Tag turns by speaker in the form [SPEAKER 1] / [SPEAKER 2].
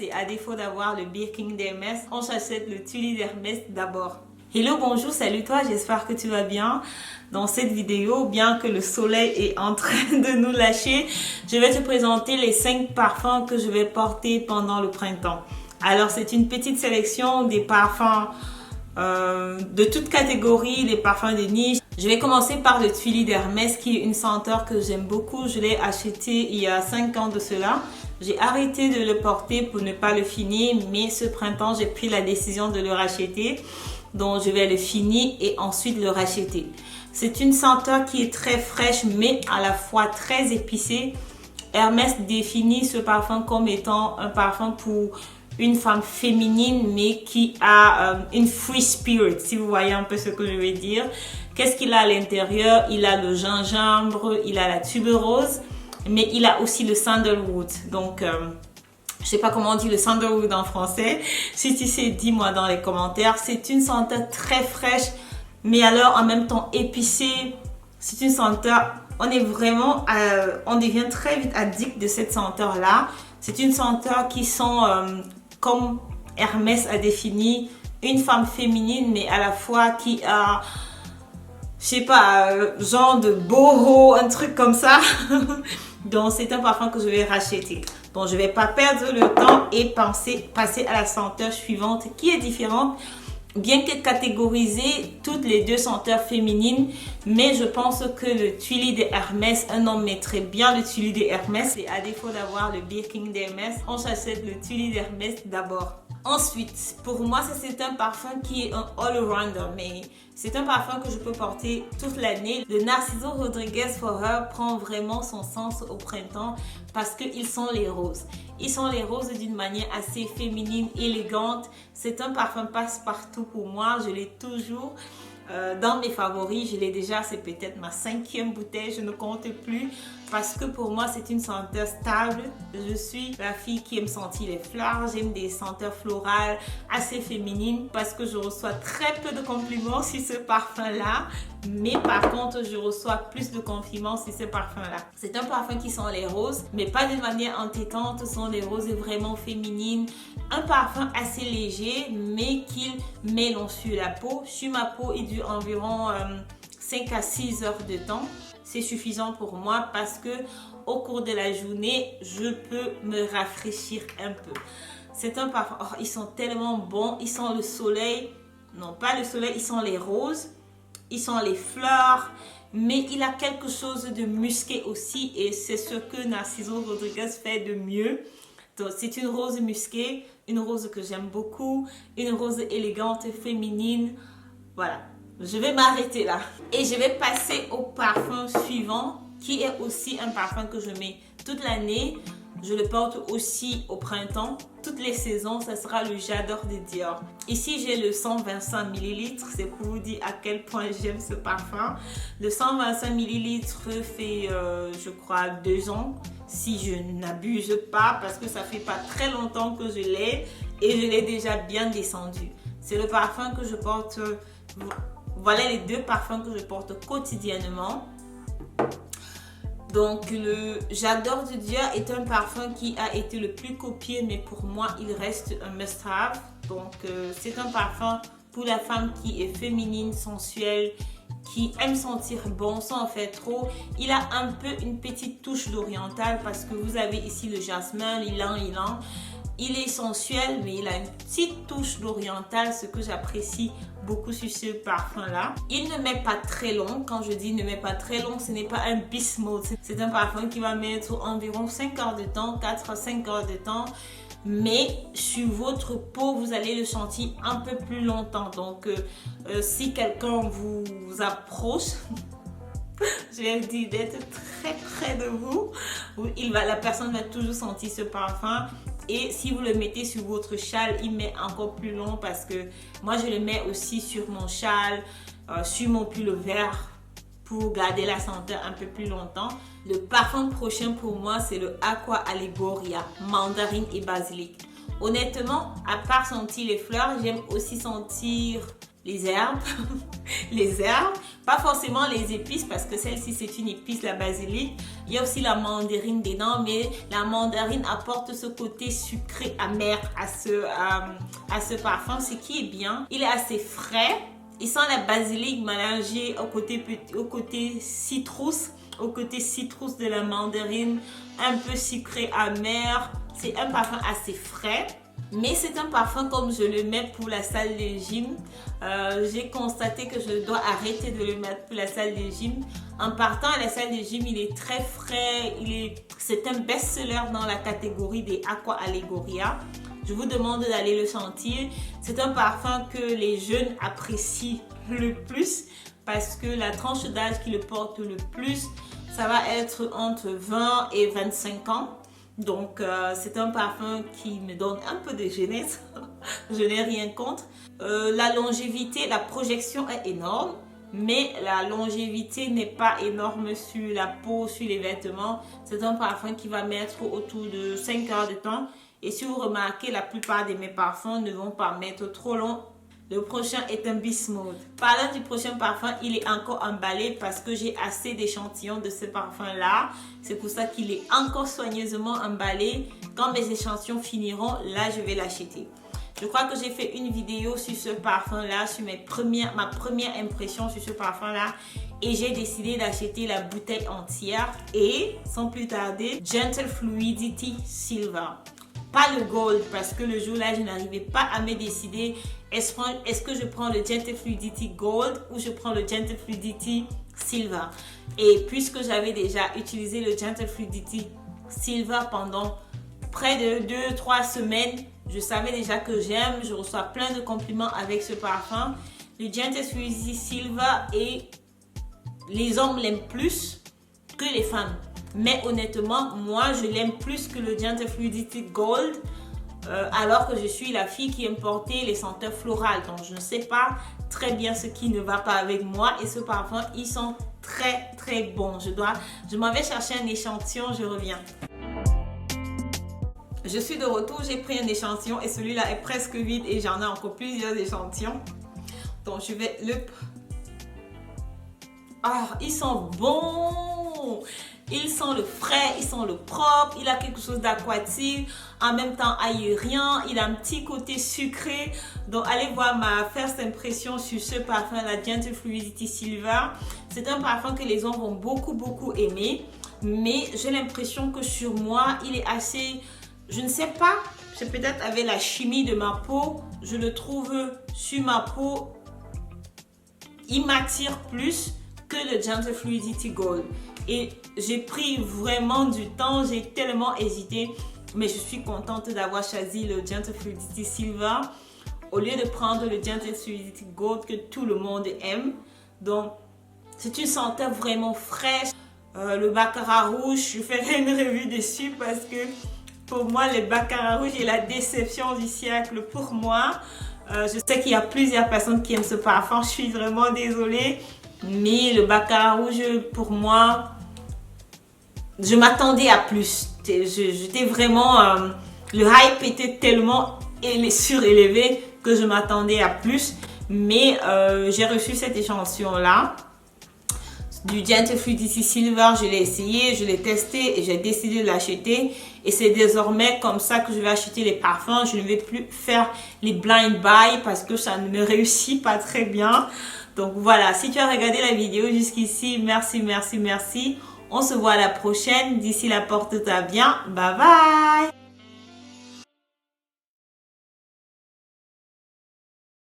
[SPEAKER 1] Et à défaut d'avoir le Birkin d'Hermès, on s'achète le Tully d'Hermès d'abord. Hello, bonjour, salut toi, j'espère que tu vas bien. Dans cette vidéo, bien que le soleil est en train de nous lâcher, je vais te présenter les 5 parfums que je vais porter pendant le printemps. Alors, c'est une petite sélection des parfums de toutes catégories, des parfums de niche. Je vais commencer par le Tully d'Hermès qui est une senteur que j'aime beaucoup. Je l'ai acheté il y a 5 ans de cela. J'ai arrêté de le porter pour ne pas le finir, mais ce printemps, j'ai pris la décision de le racheter. Donc, je vais le finir et ensuite le racheter. C'est une senteur qui est très fraîche, mais à la fois très épicée. Hermès définit ce parfum comme étant un parfum pour une femme féminine, mais qui a une free spirit, si vous voyez un peu ce que je veux dire. Qu'est-ce qu'il a à l'intérieur? Il a le gingembre, il a la tuberose, mais il a aussi le sandalwood. Donc, je sais pas comment on dit le sandalwood en français. Si tu sais, dis-moi dans les commentaires. C'est une senteur très fraîche, mais alors en même temps épicée. C'est une senteur, on est vraiment, on devient très vite addict de cette senteur-là. C'est une senteur qui sent, comme Hermès a défini, une femme féminine, mais à la fois qui a, je sais pas, genre de boho, un truc comme ça. Donc, c'est un parfum que je vais racheter. Donc, je ne vais pas perdre le temps et passer à la senteur suivante qui est différente. Bien que catégorisée, toutes les deux senteurs féminines, mais je pense que le Tully d'Hermès, un homme mettrait bien le Tully d'Hermès. Et à défaut d'avoir le Birkin d'Hermès, on s'achète le Tully d'Hermès d'abord. Ensuite, pour moi, c'est un parfum qui est un all-rounder, mais c'est un parfum que je peux porter toute l'année. Le Narciso Rodriguez Forever prend vraiment son sens au printemps parce qu'ils sont les roses. Ils sont les roses d'une manière assez féminine, élégante. C'est un parfum passe-partout pour moi. Je l'ai toujours dans mes favoris. Je l'ai déjà, c'est peut-être ma 5e bouteille, je ne compte plus. Parce que pour moi, c'est une senteur stable. Je suis la fille qui aime sentir les fleurs. J'aime des senteurs florales assez féminines parce que je reçois très peu de compliments sur ce parfum-là. Mais par contre, je reçois plus de compliments sur ce parfum-là. C'est un parfum qui sent les roses, mais pas d'une manière entêtante. Ce sont des roses vraiment féminines. Un parfum assez léger, mais qu'il mélange sur la peau. Sur ma peau, il dure environ 5 à 6 heures de temps. C'est suffisant pour moi parce que au cours de la journée, je peux me rafraîchir un peu. C'est un parfum, oh, ils sont tellement bons, ils sont le soleil, non pas le soleil, ils sont les roses, ils sont les fleurs, mais il a quelque chose de musqué aussi et c'est ce que Narciso Rodriguez fait de mieux. Donc c'est une rose musquée, une rose que j'aime beaucoup, une rose élégante, féminine, voilà. Je vais m'arrêter là et je vais passer au parfum suivant qui est aussi un parfum que je mets toute l'année. Je le porte aussi au printemps, toutes les saisons, ça sera le J'adore de Dior. Ici, j'ai le 125 ml, c'est pour vous dire à quel point j'aime ce parfum. Le 125 ml fait, je crois, 2 ans, si je n'abuse pas, parce que ça fait pas très longtemps que je l'ai et je l'ai déjà bien descendu. C'est le parfum que je porte... Voilà les 2 parfums que je porte quotidiennement. Donc le J'adore de Dior est un parfum qui a été le plus copié, mais pour moi il reste un must-have. Donc c'est un parfum pour la femme qui est féminine, sensuelle, qui aime sentir bon sans en faire trop. Il a un peu une petite touche d'oriental parce que vous avez ici le jasmin, ylang-ylang. Il est sensuel, mais il a une petite touche d'oriental, ce que j'apprécie beaucoup sur ce parfum-là. Il ne met pas très long. Quand je dis ne met pas très long, ce n'est pas un beast mode. C'est un parfum qui va mettre environ 5 heures de temps, 4 à 5 heures de temps. Mais sur votre peau, vous allez le sentir un peu plus longtemps. Donc, si quelqu'un vous approche... je vais dire d'être très près de vous. La personne va toujours sentir ce parfum. Et si vous le mettez sur votre châle, il met encore plus long parce que moi, je le mets aussi sur mon châle, sur mon pull vert pour garder la senteur un peu plus longtemps. Le parfum prochain pour moi, c'est le Aqua Allegoria, mandarine et basilic. Honnêtement, à part sentir les fleurs, j'aime aussi sentir les herbes, les herbes, pas forcément les épices parce que celle-ci c'est une épice, la basilic. Il y a aussi la mandarine dedans, mais la mandarine apporte ce côté sucré amer à ce parfum, ce qui est bien. Il est assez frais. Il sent la basilic mélangée au côté citrus, de la mandarine, un peu sucré amer. C'est un parfum assez frais. Mais c'est un parfum comme je le mets pour la salle de gym. J'ai constaté que je dois arrêter de le mettre pour la salle de gym. En partant à la salle de gym, il est très frais. C'est un best-seller dans la catégorie des Aqua Allegoria. Je vous demande d'aller le sentir. C'est un parfum que les jeunes apprécient le plus parce que la tranche d'âge qui le porte le plus, ça va être entre 20 et 25 ans. Donc, c'est un parfum qui me donne un peu de jeunesse. Je n'ai rien contre. La longévité, la projection est énorme. Mais la longévité n'est pas énorme sur la peau, sur les vêtements. C'est un parfum qui va mettre autour de 5 heures de temps. Et si vous remarquez, la plupart de mes parfums ne vont pas mettre trop long. Le prochain est un Beast Mode. Parlant du prochain parfum, il est encore emballé parce que j'ai assez d'échantillons de ce parfum-là. C'est pour ça qu'il est encore soigneusement emballé. Quand mes échantillons finiront, là, je vais l'acheter. Je crois que j'ai fait une vidéo sur ce parfum-là, sur ma première impression sur ce parfum-là. Et j'ai décidé d'acheter la bouteille entière. Et, sans plus tarder, Gentle Fluidity Silver. Pas le gold parce que le jour-là, je n'arrivais pas à me décider. Est-ce que je prends le Gentle Fluidity Gold ou je prends le Gentle Fluidity Silver? Et puisque j'avais déjà utilisé le Gentle Fluidity Silver pendant près de 2-3 semaines, je savais déjà que j'aime. Je reçois plein de compliments avec ce parfum. Le Gentle Fluidity Silver, et les hommes l'aiment plus que les femmes. Mais honnêtement, moi, je l'aime plus que le Gentle Fluidity Gold, alors que je suis la fille qui aime porter les senteurs florales. Donc, je ne sais pas très bien ce qui ne va pas avec moi. Et ce parfum, ils sont très, très bons. Je m'en vais chercher un échantillon, je reviens. Je suis de retour, j'ai pris un échantillon et celui-là est presque vide et j'en ai encore plusieurs échantillons. Donc, je vais le... Ah, ils sont bons! Ils sont le frais, ils sont le propre, il a quelque chose d'aquatique, en même temps aérien, il a un petit côté sucré. Donc allez voir ma first impression sur ce parfum, la Gentle Fluidity Silver. C'est un parfum que les hommes vont beaucoup aimer, mais j'ai l'impression que sur moi, il est assez, je ne sais pas, c'est peut-être avec la chimie de ma peau, je le trouve sur ma peau, il m'attire plus que le Gentle Fluidity Gold. Et j'ai pris vraiment du temps, j'ai tellement hésité, mais je suis contente d'avoir choisi le Gentle Fluidity Silver au lieu de prendre le Gentle Fluidity Gold que tout le monde aime. Donc, c'est une senteur vraiment fraîche. Le baccarat rouge, je ferai une revue dessus parce que pour moi, le baccarat rouge est la déception du siècle pour moi. Je sais qu'il y a plusieurs personnes qui aiment ce parfum, je suis vraiment désolée. Mais le baccarat rouge, pour moi, je m'attendais à plus. J'étais vraiment... le hype était tellement surélevé que je m'attendais à plus. Mais j'ai reçu cet échantillon-là du Gentle Fluidity Silver. Je l'ai essayé, je l'ai testé et j'ai décidé de l'acheter. Et c'est désormais comme ça que je vais acheter les parfums. Je ne vais plus faire les blind buy parce que ça ne me réussit pas très bien. Donc voilà, si tu as regardé la vidéo jusqu'ici, merci. On se voit à la prochaine. D'ici là, porte-toi bien. Bye bye.